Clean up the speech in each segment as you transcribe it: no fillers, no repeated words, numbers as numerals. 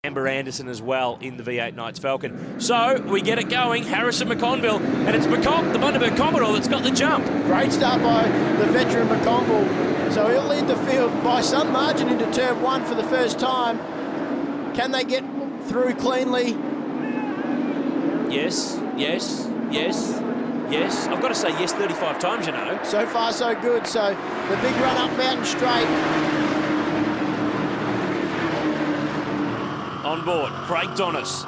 Amber Anderson as well in the V8 Knights Falcon. So we get it going, Harrison McConville, and it's the Bundaberg Commodore that's got the jump. Great start by the veteran McConville. So he'll lead the field by some margin into turn one for the first time. Can they get through cleanly? Yes, yes, yes, yes. I've got to say yes 35 times, you know. So far so good. So the big run up Mountain Straight. On board, Craig Donis.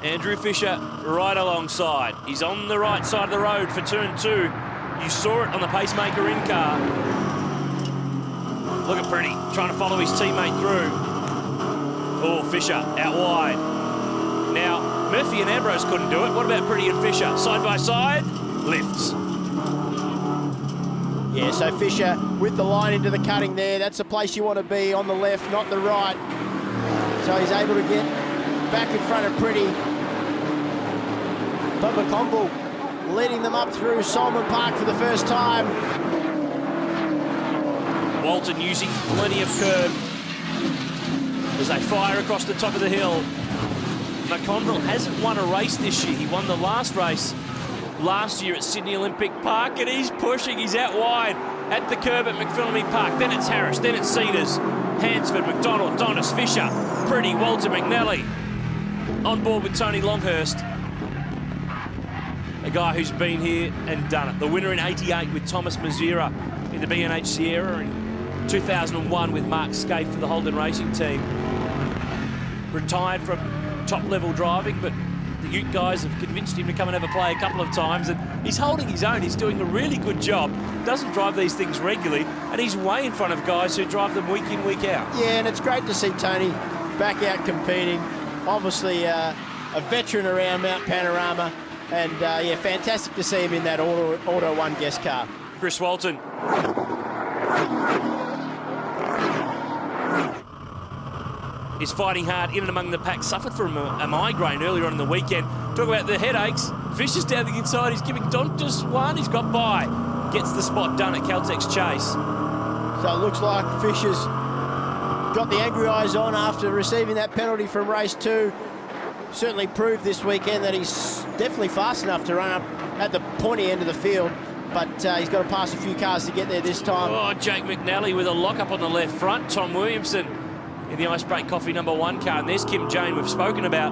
Andrew Fisher right alongside. He's on the right side of the road for turn two. You saw it on the pacemaker in-car. Look at Pretty, trying to follow his teammate through. Oh, Fisher out wide. Now, Murphy and Ambrose couldn't do it. What about Pretty and Fisher? Side by side, lifts. Yeah, so Fisher with the line into the cutting there. That's the place you want to be, on the left, not the right. So he's able to get back in front of Pretty. But McConville leading them up through Solomon Park for the first time. Walton using plenty of curb as they fire across the top of the hill. McConville hasn't won a race this year. He won the last race last year at Sydney Olympic Park, and he's pushing. He's out wide at the curb at McPhillamy Park. Then it's Harris, then it's Cedars. Hansford, McDonald, Donis, Fisher, Pretty, Walter, McNally. On board with Tony Longhurst. A guy who's been here and done it. The winner in '88 with Thomas Mazira in the B&H Sierra, in 2001 with Mark Scaife for the Holden Racing team. Retired from top-level driving, but the Ute guys have convinced him to come and have a play a couple of times, and he's holding his own. He's doing a really good job. Doesn't drive these things regularly, and he's way in front of guys who drive them week in, week out. Yeah, and it's great to see Tony back out competing. Obviously a veteran around Mount Panorama, and yeah, fantastic to see him in that Auto One guest car. Chris Walton. Is fighting hard in and among the pack. Suffered from a migraine earlier on in the weekend. Talk about the headaches. Fisher's down the inside. He's giving Dontas one. He's got by. Gets the spot done at Caltech's Chase. So it looks like Fisher's got the angry eyes on after receiving that penalty from race two. Certainly proved this weekend that he's definitely fast enough to run up at the pointy end of the field, but he's got to pass a few cars to get there this time. Oh, Jake McNally with a lock-up on the left front. Tom Williamson in the Ice Break Coffee #1 car. And there's Kim Jane we've spoken about.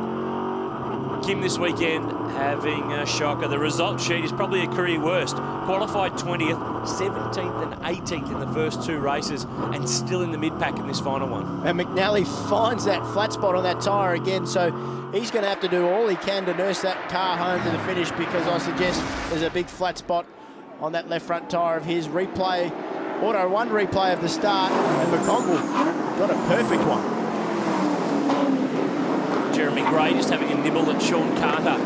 Kim this weekend having a shocker. The result sheet is probably a career worst. Qualified 20th, 17th and 18th in the first two races, and still in the mid-pack in this final one. And McNally finds that flat spot on that tyre again, so he's going to have to do all he can to nurse that car home to the finish, because I suggest there's a big flat spot on that left front tyre of his. Replay, Auto One replay of the start, and McConville got a perfect one. Jeremy Gray just having a nibble at Sean Carter.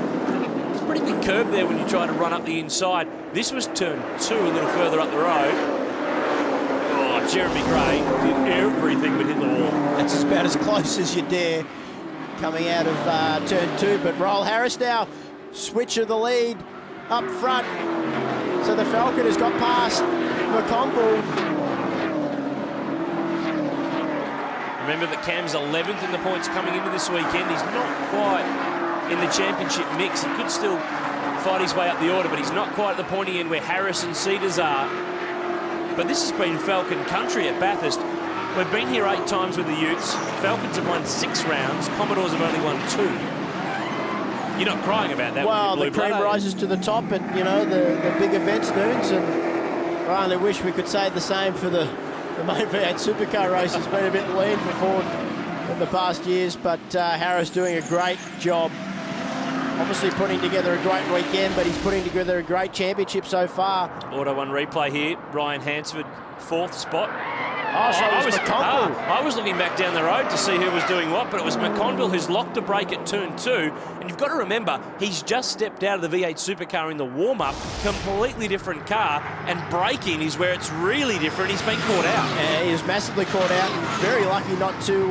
It's a pretty big curb there when you try to run up the inside. This was turn two, a little further up the road. Oh, Jeremy Gray did everything but hit the wall. That's about as close as you dare coming out of turn two. But Roll Harris now, switch of the lead up front. So the Falcon has got past McConville. Remember that Cam's 11th in the points coming into this weekend. He's not quite in the championship mix. He could still fight his way up the order, but he's not quite at the pointy end where Harris and Cedars are. But this has been Falcon country at Bathurst. We've been here 8 times with the Utes. Falcons have won 6 rounds. Commodores have only won 2. You're not crying about that. Well, the cream rises to the top at, you know, the big events, Noons, and I only wish we could say the same for the main V8 supercar race. Has been a bit lean for Ford in the past years, but Harris doing a great job. Obviously putting together a great weekend, but he's putting together a great championship so far. Auto One replay here. Ryan Hansford, 4th spot. Oh, so it was McConville. I was looking back down the road to see who was doing what, but it was McConville who's locked a brake at turn 2. And you've got to remember, he's just stepped out of the V8 supercar in the warm-up, completely different car, and braking is where it's really different. He's been caught out. Yeah, he was massively caught out, and very lucky not to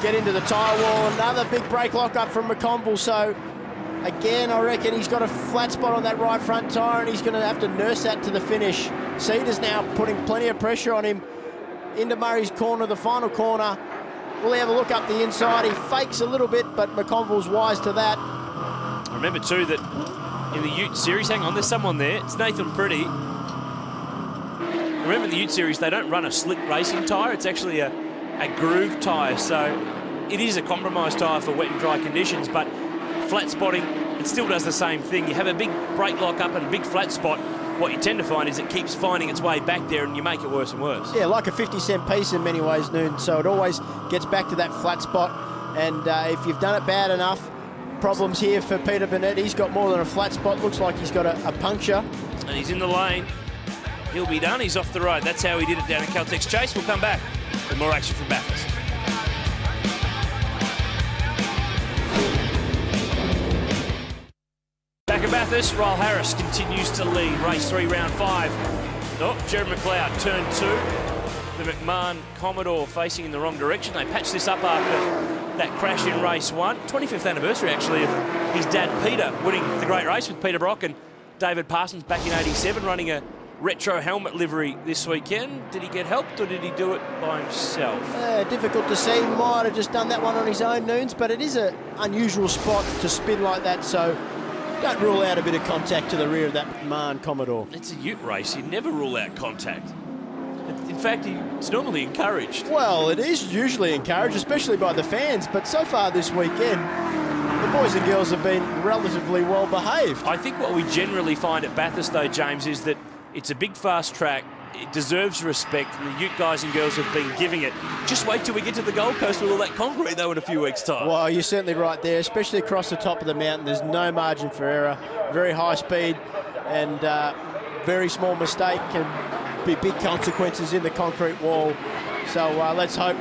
get into the tyre wall. Another big brake lock-up from McConville, so again, I reckon he's got a flat spot on that right front tyre, and he's going to have to nurse that to the finish. Cedars now putting plenty of pressure on him into Murray's corner, the final corner. Will he have a look up the inside? He fakes a little bit, but McConville's wise to that. Remember too that in the Ute series, hang on, there's someone there. It's Nathan Pretty. Remember in the Ute series, they don't run a slick racing tyre. It's actually a groove tyre. So it is a compromised tyre for wet and dry conditions, but flat spotting, it still does the same thing. You have a big brake lock up and a big flat spot. What you tend to find is it keeps finding its way back there and you make it worse and worse. Yeah, like a 50-cent piece in many ways, Noon. So it always gets back to that flat spot. And if you've done it bad enough, problems here for Peter Burnett. He's got more than a flat spot. Looks like he's got a puncture. And he's in the lane. He'll be done. He's off the road. That's how he did it down at Caltex Chase. We'll come back with more action from Bathurst. Back at Bathurst, Ryle Harris continues to lead. Race 3, round 5. Oh, Jared McLeod, turn 2. The McMahon Commodore facing in the wrong direction. They patched this up after that crash in race 1. 25th anniversary, actually, of his dad, Peter, winning the great race with Peter Brock and David Parsons back in 87, running a retro helmet livery this weekend. Did he get helped or did he do it by himself? Difficult to see. Might have just done that one on his own, Noons, but it is an unusual spot to spin like that, so don't rule out a bit of contact to the rear of that McMahon Commodore. It's a Ute race. You never rule out contact. In fact, it's normally encouraged. Well, it is usually encouraged, especially by the fans, but so far this weekend, the boys and girls have been relatively well behaved. I think what we generally find at Bathurst, though, James, is that it's a big, fast track. It deserves respect, and the Ute guys and girls have been giving it. Just wait till we get to the Gold Coast with all that concrete, though, in a few weeks' time. Well, you're certainly right there, especially across the top of the mountain. There's no margin for error. Very high speed, and very small mistake can be big consequences in the concrete wall. So let's hope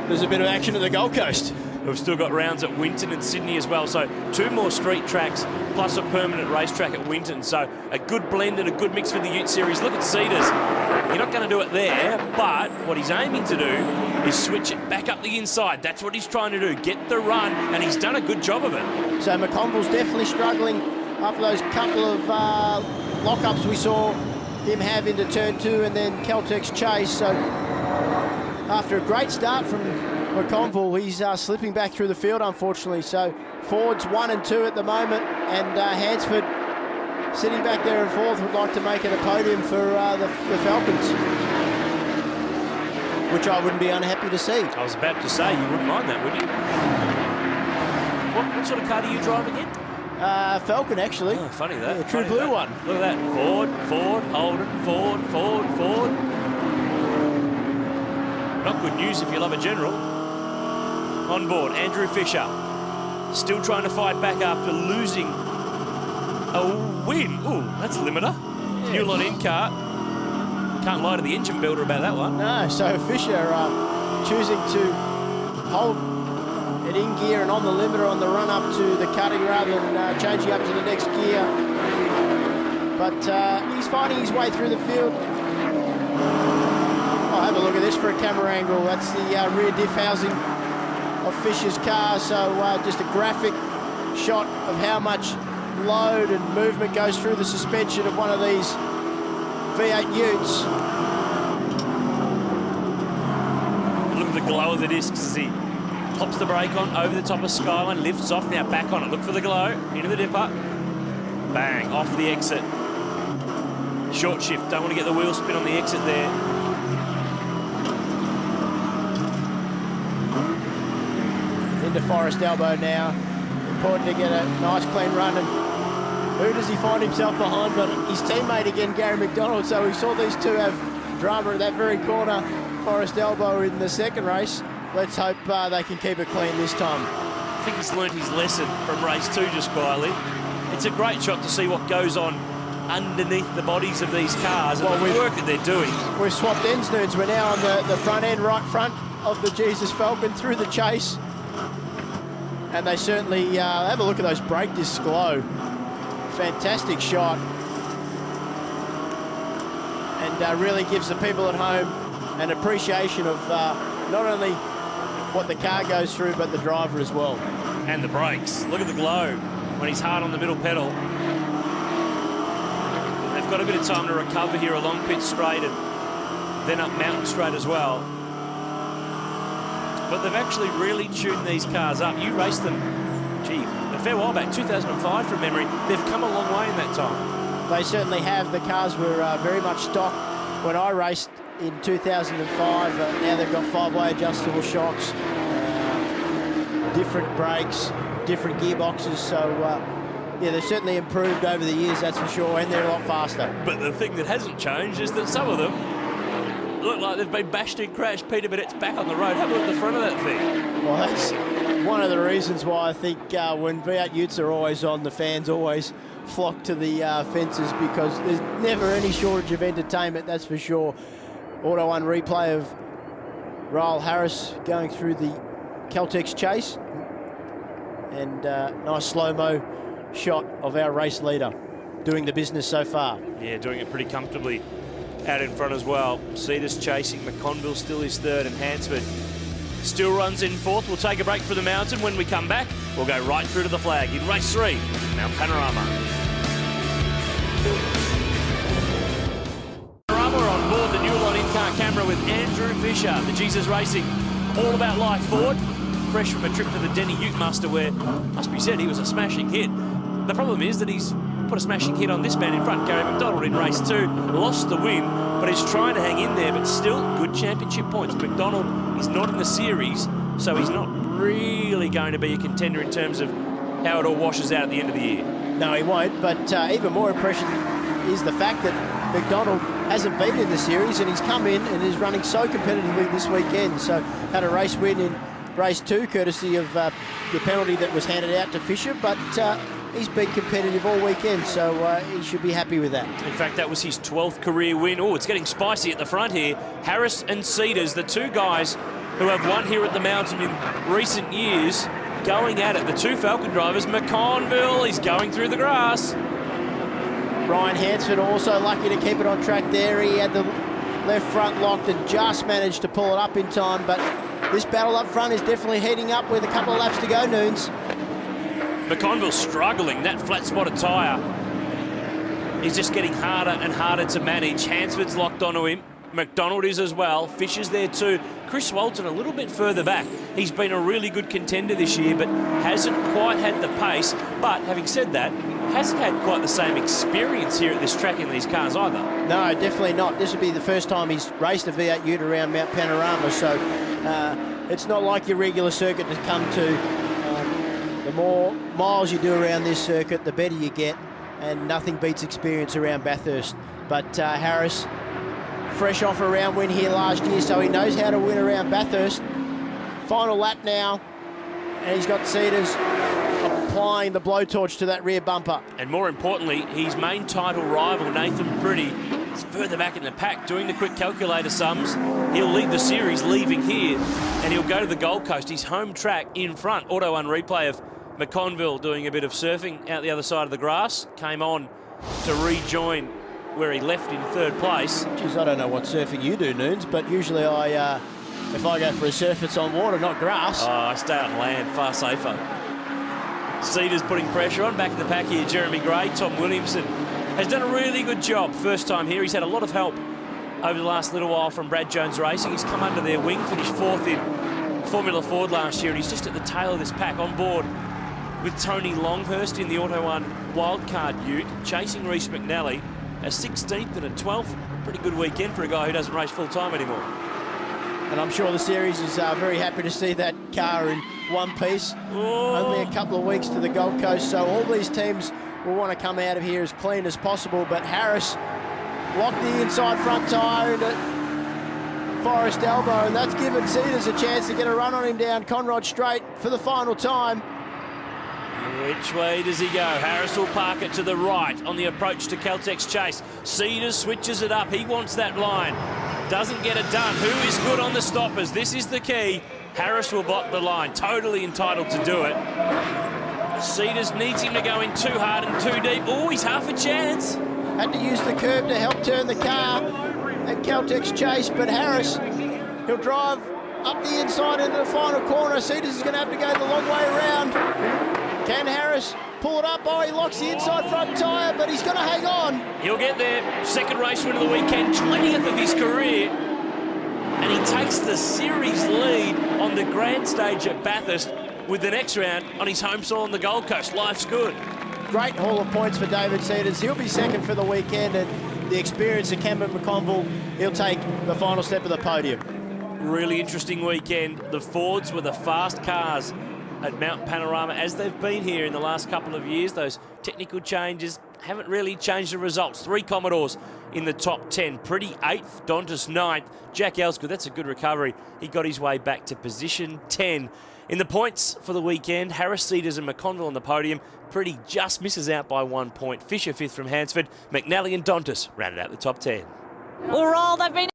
there's a bit of action at the Gold Coast. We've still got rounds at Winton and Sydney as well, so 2 more street tracks plus a permanent racetrack at Winton. So a good blend and a good mix for the Ute Series. Look at Cedars. You're not going to do it there, but what he's aiming to do is switch it back up the inside. That's what he's trying to do, get the run, and he's done a good job of it. So McConville's definitely struggling after those couple of lock-ups we saw him have into turn 2 and then Caltex Chase. So after a great start from McConville, he's slipping back through the field, unfortunately. So Ford's 1 and 2 at the moment, and Hansford sitting back there in 4th would like to make it a podium for the Falcons, which I wouldn't be unhappy to see. I was about to say, you wouldn't mind that, would you? What sort of car do you drive again? Falcon, actually. Oh, funny that. Yeah, true funny blue that. one. Look at that. Ford, Holden, Ford. Not good news if you love a general. On board, Andrew Fisher. Still trying to fight back after losing a win. Ooh, that's a limiter. Yeah. New lot in car. Can't lie to the engine builder about that one. No, so Fisher choosing to hold it in gear and on the limiter on the run up to the cutting rather than changing up to the next gear. But he's finding his way through the field. Oh, have a look at this for a camera angle. That's the rear diff housing of Fisher's car. So just a graphic shot of how much load and movement goes through the suspension of one of these V8 Utes. Look at the glow of the discs as he pops the brake on over the top of Skyline, lifts off, now back on it. Look for the glow, into the dipper. Bang, off the exit. Short shift, don't want to get the wheel spin on the exit there. Into Forest Elbow now. Important to get a nice clean run. And who does he find himself behind? But his teammate again, Gary McDonald. So we saw these two have drama at that very corner, Forest Elbow in the second race. Let's hope they can keep it clean this time. I think he's learnt his lesson from race 2 just quietly. It's a great shot to see what goes on underneath the bodies of these cars and the work that they're doing. We've swapped ends, Nudes. We're now on the front end, right front of the Jesus Falcon through the chase. And they certainly have a look at those brake discs glow. Fantastic shot. And really gives the people at home an appreciation of not only what the car goes through, but the driver as well. And the brakes. Look at the glow when he's hard on the middle pedal. They've got a bit of time to recover here along pit straight and then up Mountain Straight as well. but they've actually really tuned these cars up. You raced them, gee, a fair while back, 2005 from memory. They've come a long way in that time. They certainly have. The cars were very much stock when I raced in 2005. Now they've got 5-way adjustable shocks, different brakes, different gearboxes. So, yeah, they've certainly improved over the years, that's for sure, and they're a lot faster. But the thing that hasn't changed is that some of them look like they've been bashed and crashed. Peter Bennett's back on the road. Have a look at the front of that thing. Well, that's one of the reasons why I think when V8 Utes are always on, the fans always flock to the fences, because there's never any shortage of entertainment, that's for sure. Auto 1 replay of Raul Harris going through the Caltex chase, and nice slow-mo shot of our race leader doing the business so far. Yeah, doing it pretty comfortably out in front as well. Cedars chasing, McConville still is third, and Hansford still runs in fourth. We'll take a break for the mountain. When we come back, we'll go right through to the flag in race 3, Mount Panorama. Panorama on board the Newline in-car camera with Andrew Fisher, the Jesus Racing All About Life Ford, fresh from a trip to the Denny Ute Muster, where, must be said, he was a smashing hit. The problem is that he's put a smashing hit on this man in front, Gary McDonald, in race 2. Lost the win, but he's trying to hang in there, but still good championship points. McDonald is not in the series, so he's not really going to be a contender in terms of how it all washes out at the end of the year. No, he won't, but even more impressive is the fact that McDonald hasn't been in the series, and he's come in and is running so competitively this weekend. So had a race win in race 2, courtesy of the penalty that was handed out to Fisher, but he's been competitive all weekend, so he should be happy with that. In fact, that was his 12th career win. Oh, it's getting spicy at the front here. Harris and Cedars, the two guys who have won here at the mountain in recent years, going at it. The two Falcon drivers. McConville, he's going through the grass. Ryan Hansford also lucky to keep it on track there. He had the left front locked and just managed to pull it up in time, but this battle up front is definitely heating up with a couple of laps to go, Noons. McConville struggling, that flat spotted tyre is just getting harder and harder to manage. Hansford's locked onto him. McDonald is as well. Fisher's there too. Chris Walton a little bit further back. He's been a really good contender this year, but hasn't quite had the pace. But having said that, hasn't had quite the same experience here at this track in these cars either. No, definitely not. This will be the first time he's raced a V8 Ute around Mount Panorama, so it's not like your regular circuit to come to. The more miles you do around this circuit, the better you get, and nothing beats experience around Bathurst. But Harris, fresh off a round win here last year, so he knows how to win around Bathurst. Final lap now, and he's got Cedars applying the blowtorch to that rear bumper. And more importantly, his main title rival, Nathan Pretty, is further back in the pack, doing the quick calculator sums. He'll lead the series, leaving here, and he'll go to the Gold Coast, his home track in front. Auto 1 replay of McConville doing a bit of surfing out the other side of the grass. Came on to rejoin where he left in third place. Geez, I don't know what surfing you do, Noons, but usually if I go for a surf, it's on water, not grass. Oh, I stay on land, far safer. Cedars putting pressure on. Back in the pack here, Jeremy Gray. Tom Williamson has done a really good job. First time here. He's had a lot of help over the last little while from Brad Jones Racing. He's come under their wing, finished 4th in Formula Ford last year, and he's just at the tail of this pack on board with Tony Longhurst in the Auto 1 wildcard Ute, chasing Reece McNally, a 16th and a 12th. Pretty good weekend for a guy who doesn't race full-time anymore. And I'm sure the series is very happy to see that car in one piece. Oh. Only a couple of weeks to the Gold Coast, so all these teams will want to come out of here as clean as possible, but Harris locked the inside front tyre into Forest Elbow, and that's given Cedars a chance to get a run on him down Conrod Straight for the final time. Which way does he go? Harris will park it to the right on the approach to Caltex Chase. Cedars switches it up. He wants that line. Doesn't get it done. Who is good on the stoppers? This is the key. Harris will block the line. Totally entitled to do it. Cedars needs him to go in too hard and too deep. Oh, he's half a chance. Had to use the curb to help turn the car at Caltex Chase, but Harris, he'll drive up the inside into the final corner. Cedars is going to have to go the long way around. Can Harris pull it up? Oh, he locks the inside front tyre, but he's going to hang on. He'll get there. Second race win of the weekend, 20th of his career. and he takes the series lead on the grand stage at Bathurst with the next round on his home soil on the Gold Coast. Life's good. Great haul of points for David Cedars. He'll be second for the weekend, and the experience of Cameron McConville, he'll take the final step of the podium. Really interesting weekend. The Fords were the fast cars at Mount Panorama, as they've been here in the last couple of years. Those technical changes haven't really changed the results. 3 Commodores in the top 10. Pretty 8th, Dontas 9th. Jack Elsgood, that's a good recovery. He got his way back to position 10. In the points for the weekend, Harris, Cedars and McConville on the podium. Pretty just misses out by 1 point. Fisher 5th from Hansford. McNally and Dontas rounded out the top 10. All roll, they've been